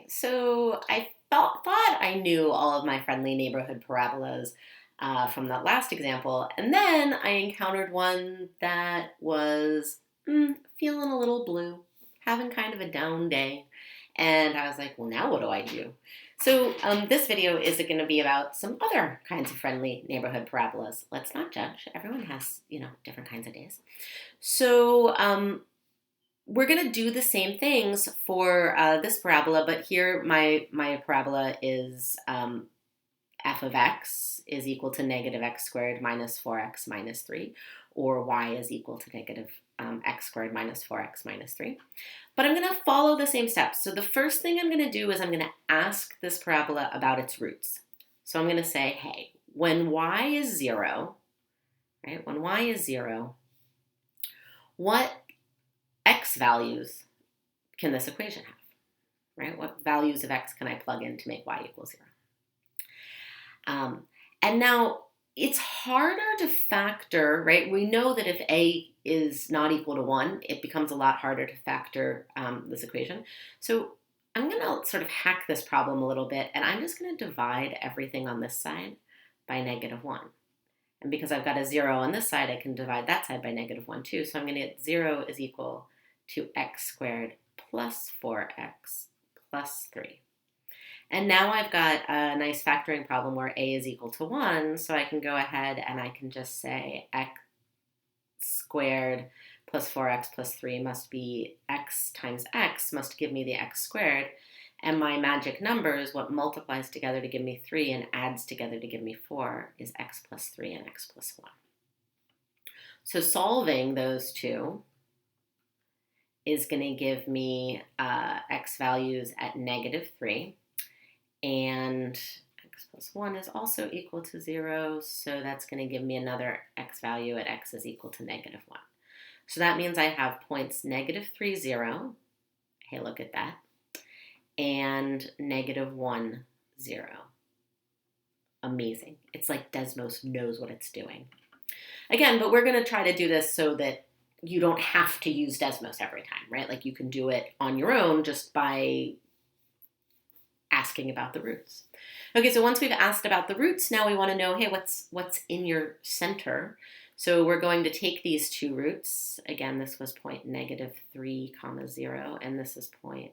So I thought I knew all of my friendly neighborhood parabolas from that last example, and then I encountered one that was feeling a little blue, having kind of a down day, and I was like, well, now what do I do? So this video is going to be about some other kinds of friendly neighborhood parabolas. Let's not judge. Everyone has, different kinds of days. So we're going to do the same things for this parabola, but here my parabola is f of x is equal to negative x squared minus 4x minus 3, or y is equal to negative x squared minus 4x minus 3. But I'm going to follow the same steps. So the first thing I'm going to do is I'm going to ask this parabola about its roots. So I'm going to say, hey, when y is 0, right, when y is 0, what x values can this equation have, right? What values of x can I plug in to make y equal 0? And now it's harder to factor, right? We know that if a is not equal to 1, it becomes a lot harder to factor this equation. So I'm going to sort of hack this problem a little bit, and I'm just going to divide everything on this side by negative 1. And because I've got a 0 on this side, I can divide that side by negative 1 too. So I'm going to get 0 is equal to x squared plus 4x plus 3. And now I've got a nice factoring problem where a is equal to 1, so I can go ahead and I can just say x squared plus 4x plus 3 must be x times x must give me the x squared, and my magic numbers, what multiplies together to give me 3 and adds together to give me 4, is x plus 3 and x plus 1. So solving those two is going to give me x values at negative 3, and x plus 1 is also equal to 0, so that's going to give me another x value at x is equal to negative 1. So that means I have points negative 3, 0. Hey, look at that. And negative 1, 0. Amazing. It's like Desmos knows what it's doing. Again, but we're going to try to do this so that you don't have to use Desmos every time, right? Like you can do it on your own just by asking about the roots. Okay, so once we've asked about the roots, now we want to know, hey, what's in your center? So we're going to take these two roots. Again, this was point negative 3 comma 0, and this is point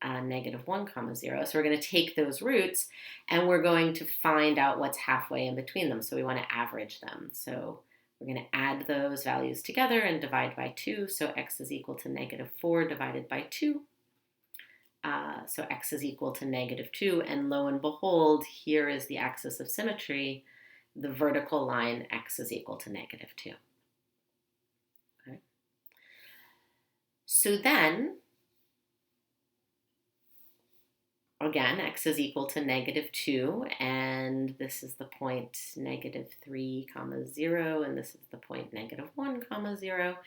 negative 1 comma 0. So we're going to take those roots and we're going to find out what's halfway in between them. So we want to average them. So we're going to add those values together and divide by 2. So x is equal to negative 4 divided by 2. So x is equal to negative 2. And lo and behold, here is the axis of symmetry. The vertical line x is equal to negative 2. Okay. So then, again, x is equal to negative 2, and this is the point negative 3 comma 0, and this is the point negative 1 comma 0,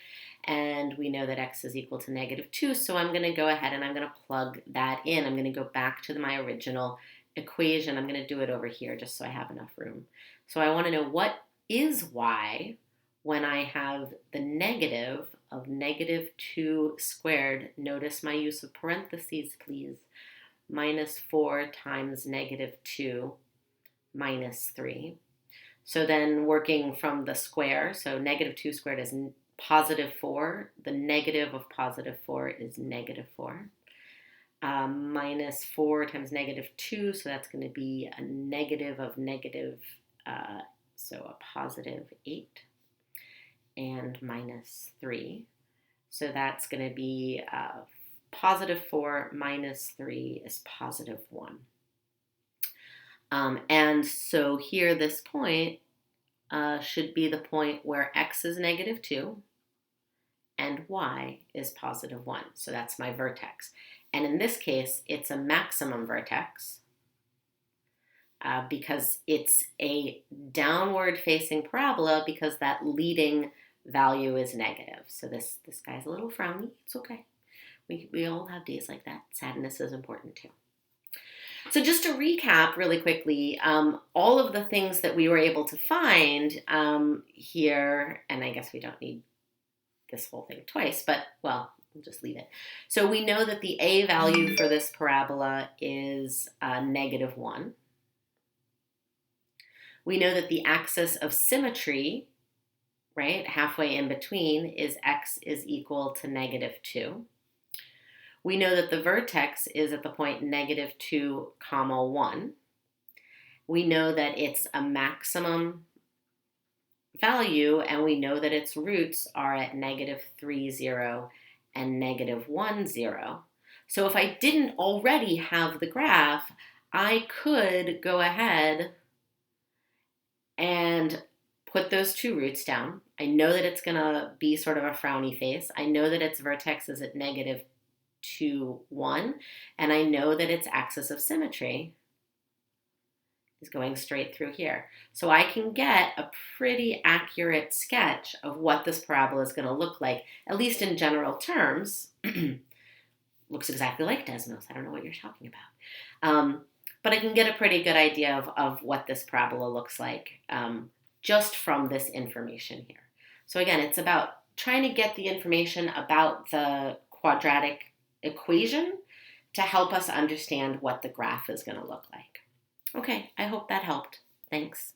and we know that x is equal to negative 2, so I'm going to go ahead and I'm going to plug that in. I'm going to go back to my original equation. I'm going to do it over here just so I have enough room. So I want to know what is y when I have the negative of negative 2 squared. Notice my use of parentheses, please. Minus 4 times negative 2 minus 3. So then working from the square, so negative 2 squared is positive 4. The negative of positive 4 is negative 4. Minus 4 times negative 2, so that's going to be a negative of negative, so a positive 8. And minus 3. So that's going to be positive 4 minus 3 is positive 1. And so here this point should be the point where x is negative 2 and y is positive 1. So that's my vertex. And in this case, it's a maximum vertex because it's a downward facing parabola because that leading value is negative. So this guy's a little frowny. It's okay. We all have days like that. Sadness is important too. So just to recap really quickly, all of the things that we were able to find here, and I guess we don't need this whole thing twice, but well, We'll just leave it. So we know that the a value for this parabola is -1. We know that the axis of symmetry, right, halfway in between, is x is equal to -2. We know that the vertex is at the point -2, 1. We know that it's a maximum value, and we know that its roots are at -3, 0 and -1, 0. So if I didn't already have the graph, I could go ahead and put those two roots down. I know that it's going to be sort of a frowny face. I know that its vertex is at -2, 1, and I know that its axis of symmetry is going straight through here. So I can get a pretty accurate sketch of what this parabola is going to look like, at least in general terms. Looks exactly like Desmos. I don't know what you're talking about. But I can get a pretty good idea of what this parabola looks like just from this information here. So again, it's about trying to get the information about the quadratic equation to help us understand what the graph is going to look like. Okay, I hope that helped. Thanks.